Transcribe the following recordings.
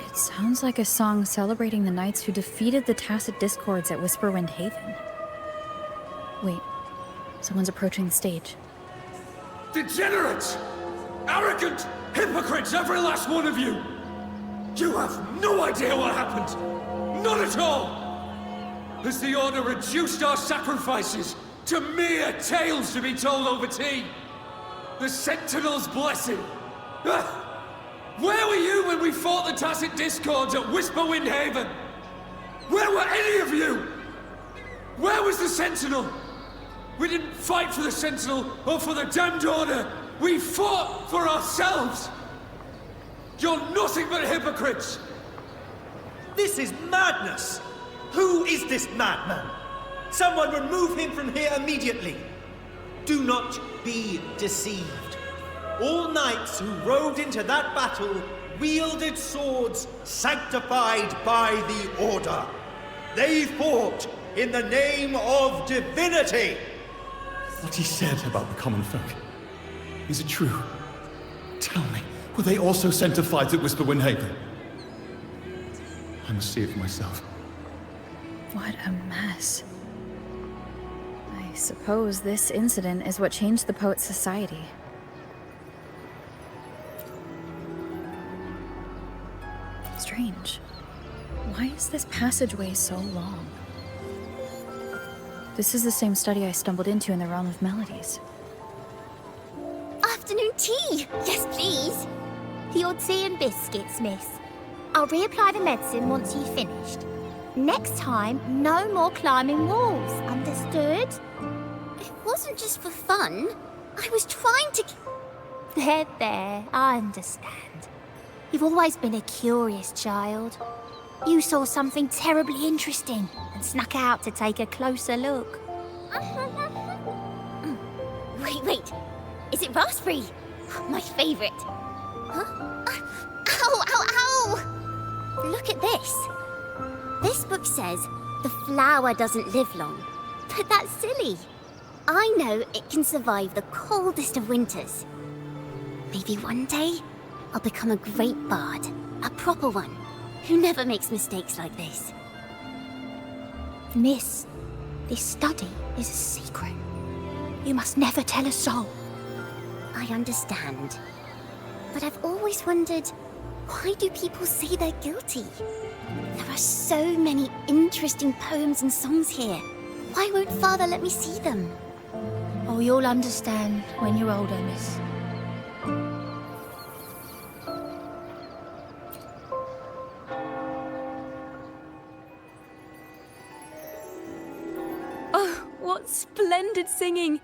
It sounds like a song celebrating the knights who defeated the Tacit Discords at Whisperwind Haven. Wait, someone's approaching the stage. Degenerates! Arrogant hypocrites, every last one of you! You have no idea what happened! None at all! Has the Order reduced our sacrifices to mere tales to be told over tea? The Sentinel's blessing! Where were you when we fought the Tacit Discords at Whisperwind Haven? Where were any of you? Where was the Sentinel? We didn't fight for the Sentinel or for the damned Order! We fought for ourselves! You're nothing but hypocrites! This is madness! Who is this madman? Someone remove him from here immediately! Do not be deceived. All knights who rode into that battle wielded swords sanctified by the Order. They fought in the name of divinity! What he said about the common folk, is it true? Tell me, were they also sanctified at Whisperwind Haven? I must see it for myself. What a mess. I suppose this incident is what changed the Poet Society. Strange. Why is this passageway so long? This is the same study I stumbled into in the Realm of Melodies. Afternoon tea! Yes, please. The odd tea and biscuits, miss. I'll reapply the medicine once you've finished. Next time, no more climbing walls, understood? It wasn't just for fun. I was trying to... There, I understand. You've always been a curious child. You saw something terribly interesting and snuck out to take a closer look. Wait. Is it raspberry? My favourite. Huh? Ow! Look at this. This book says the flower doesn't live long. But that's silly. I know it can survive the coldest of winters. Maybe one day, I'll become a great bard. A proper one. Who never makes mistakes like this. Miss, this study is a secret. You must never tell a soul. I understand. But I've always wondered, why do people say they're guilty? There are so many interesting poems and songs here. Why won't Father let me see them? Oh, you'll understand when you're older, miss. Oh, what splendid singing!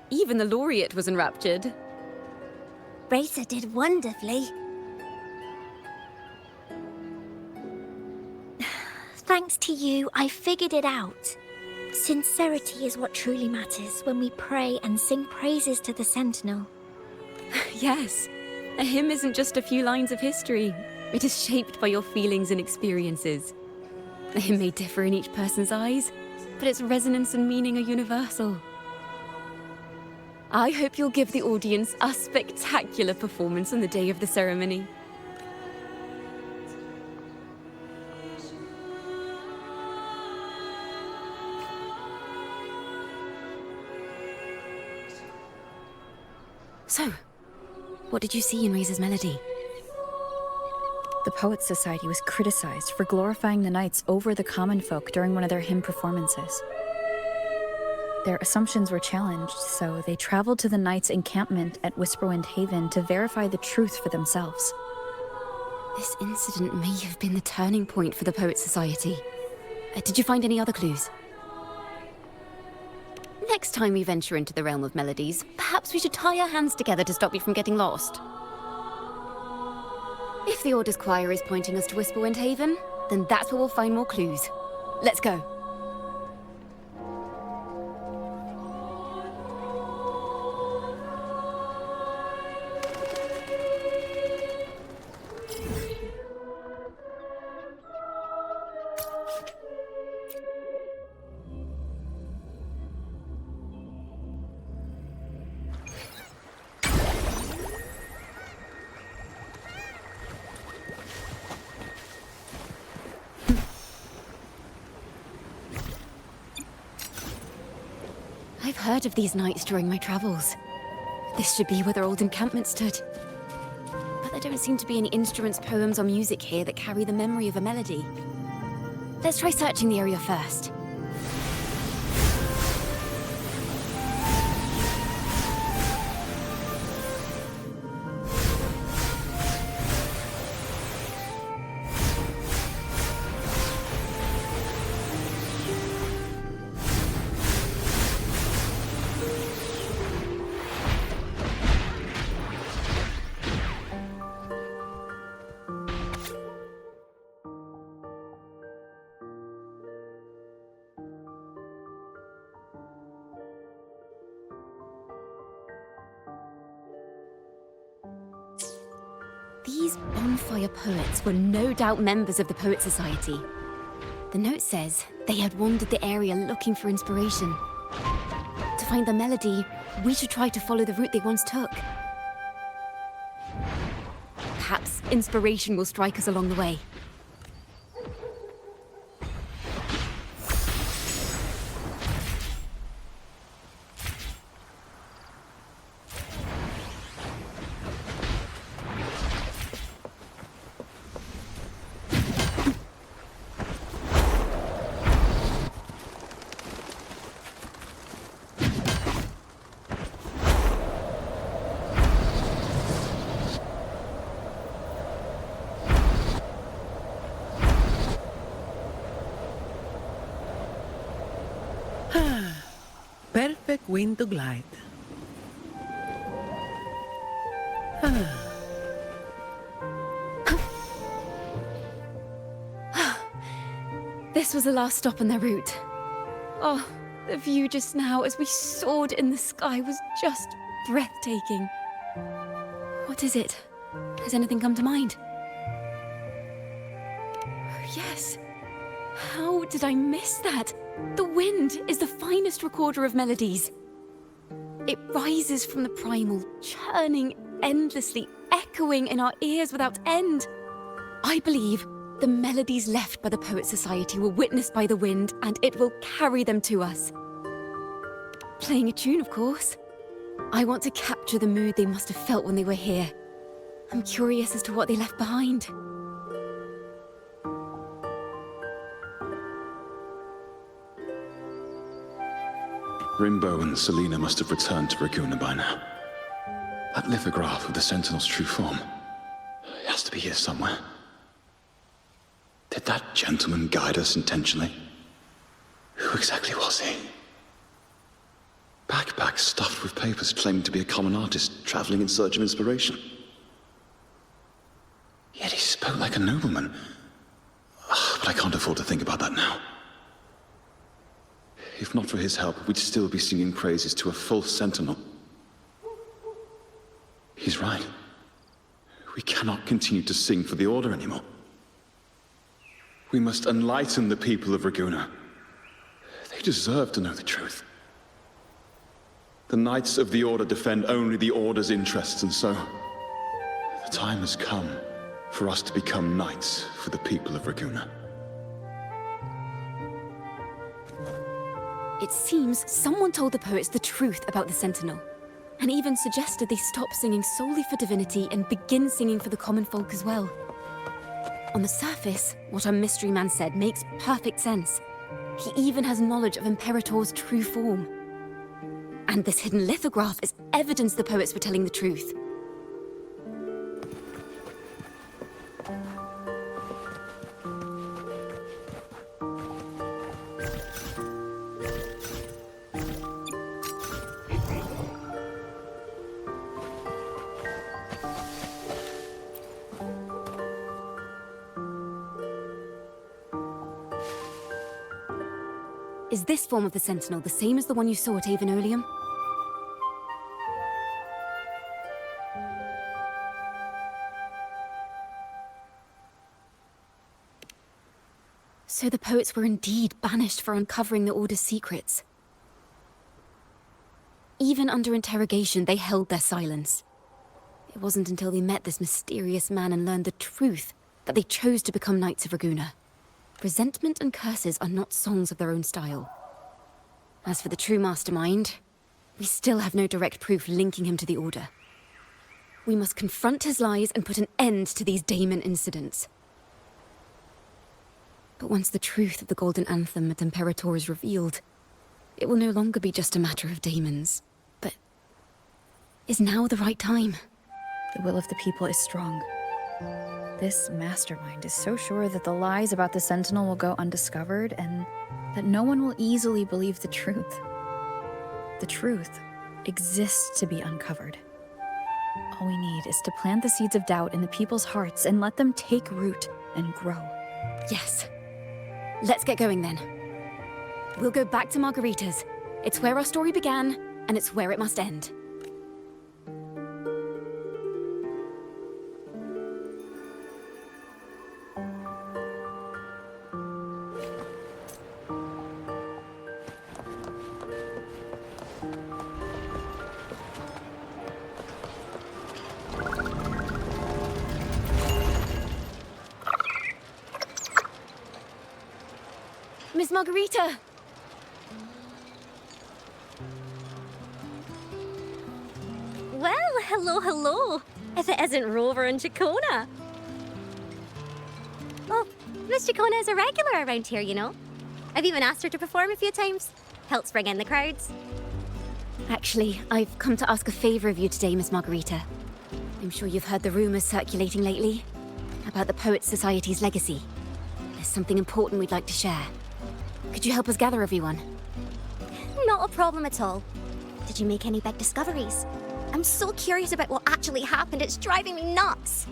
Even the laureate was enraptured. Racer did wonderfully. Thanks to you, I figured it out. Sincerity is what truly matters when we pray and sing praises to the Sentinel. Yes, a hymn isn't just a few lines of history. It is shaped by your feelings and experiences. A hymn may differ in each person's eyes, but its resonance and meaning are universal. I hope you'll give the audience a spectacular performance on the day of the ceremony. So, what did you see in Razor's melody? The Poets Society was criticized for glorifying the knights over the common folk during one of their hymn performances. Their assumptions were challenged, so they traveled to the knights' encampment at Whisperwind Haven to verify the truth for themselves. This incident may have been the turning point for the Poets Society. Did you find any other clues? Next time we venture into the Realm of Melodies, perhaps we should tie our hands together to stop you from getting lost. If the Order's choir is pointing us to Whisperwind Haven, then that's where we'll find more clues. Let's go. heard of these knights during my travels. This should be where their old encampment stood. But there don't seem to be any instruments, poems, or music here that carry the memory of a melody. Let's try searching the area first. These bonfire poets were no doubt members of the Poet Society. The note says they had wandered the area looking for inspiration. To find the melody, we should try to follow the route they once took. Perhaps inspiration will strike us along the way. Perfect wind to glide. This was the last stop on their route. Oh, the view just now as we soared in the sky was just breathtaking. What is it? Has anything come to mind? Oh, yes. How did I miss that? The wind is the finest recorder of melodies. It rises from the primal, churning endlessly, echoing in our ears without end. I believe the melodies left by the Poet Society were witnessed by the wind, and it will carry them to us. Playing a tune, of course. I want to capture the mood they must have felt when they were here. I'm curious as to what they left behind. Rimbo and Selena must have returned to Raguna by now. That lithograph of the Sentinel's true form. It has to be here somewhere. Did that gentleman guide us intentionally? Who exactly was he? Backpack stuffed with papers claiming to be a common artist traveling in search of inspiration. Yet he spoke like a nobleman. But I can't afford to think about that now. If not for his help, we'd still be singing praises to a false sentinel. He's right. We cannot continue to sing for the Order anymore. We must enlighten the people of Raguna. They deserve to know the truth. The Knights of the Order defend only the Order's interests, and so the time has come for us to become knights for the people of Raguna. It seems someone told the poets the truth about the Sentinel, and even suggested they stop singing solely for divinity and begin singing for the common folk as well. On the surface, what our mystery man said makes perfect sense. He even has knowledge of Imperator's true form. And this hidden lithograph is evidence the poets were telling the truth. Is this form of the Sentinel the same as the one you saw at Avenololium? So the poets were indeed banished for uncovering the Order's secrets. Even under interrogation, they held their silence. It wasn't until they met this mysterious man and learned the truth that they chose to become Knights of Raguna. Resentment and curses are not songs of their own style. As for the true mastermind, we still have no direct proof linking him to the Order. We must confront his lies and put an end to these daemon incidents. But once the truth of the Golden Anthem at Imperator is revealed, it will no longer be just a matter of daemons. But is now the right time? The will of the people is strong. This mastermind is so sure that the lies about the Sentinel will go undiscovered and that no one will easily believe the truth. The truth exists to be uncovered. All we need is to plant the seeds of doubt in the people's hearts and let them take root and grow. Yes. Let's get going then. We'll go back to Margarita's. It's where our story began, and it's where it must end. Miss Margarita! Well, hello. If it isn't Rover and Ciaccona. Oh, Miss Ciaccona is a regular around here, you know. I've even asked her to perform a few times. Helps bring in the crowds. Actually, I've come to ask a favor of you today, Miss Margarita. I'm sure you've heard the rumors circulating lately about the Poets Society's legacy. There's something important we'd like to share. Could you help us gather everyone? Not a problem at all. Did you make any big discoveries? I'm so curious about what actually happened, it's driving me nuts.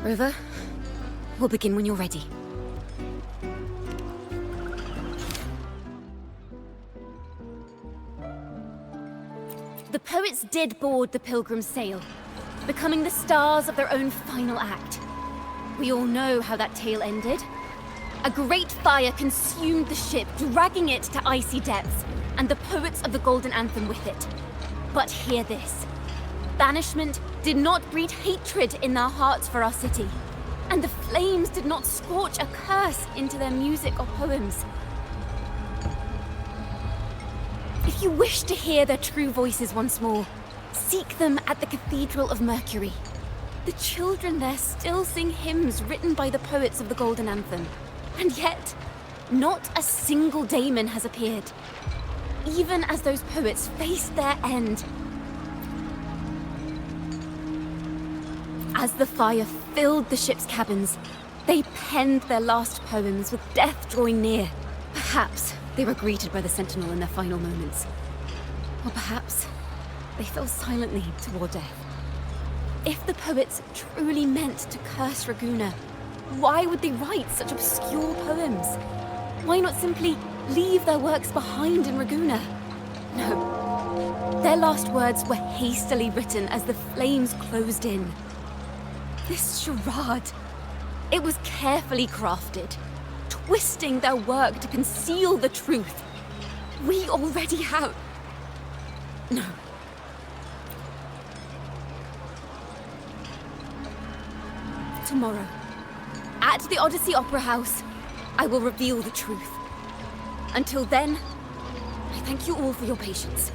Rover, we'll begin when you're ready. The poets did board the Pilgrim's sail, becoming the stars of their own final act. We all know how that tale ended. A great fire consumed the ship, dragging it to icy depths, and the poets of the Golden Anthem with it. But hear this. Banishment did not breed hatred in their hearts for our city, and the flames did not scorch a curse into their music or poems. If you wish to hear their true voices once more, seek them at the Cathedral of Mercury. The children there still sing hymns written by the poets of the Golden Anthem, and yet, not a single daemon has appeared, even as those poets faced their end. As the fire filled the ship's cabins, they penned their last poems with death drawing near. Perhaps they were greeted by the Sentinel in their final moments. Or perhaps they fell silently toward death. If the poets truly meant to curse Raguena, why would they write such obscure poems? Why not simply leave their works behind in Raguena? No. Their last words were hastily written as the flames closed in. This charade, it was carefully crafted, twisting their work to conceal the truth. We already have... No. Tomorrow, at the Odyssey Opera House, I will reveal the truth. Until then, I thank you all for your patience.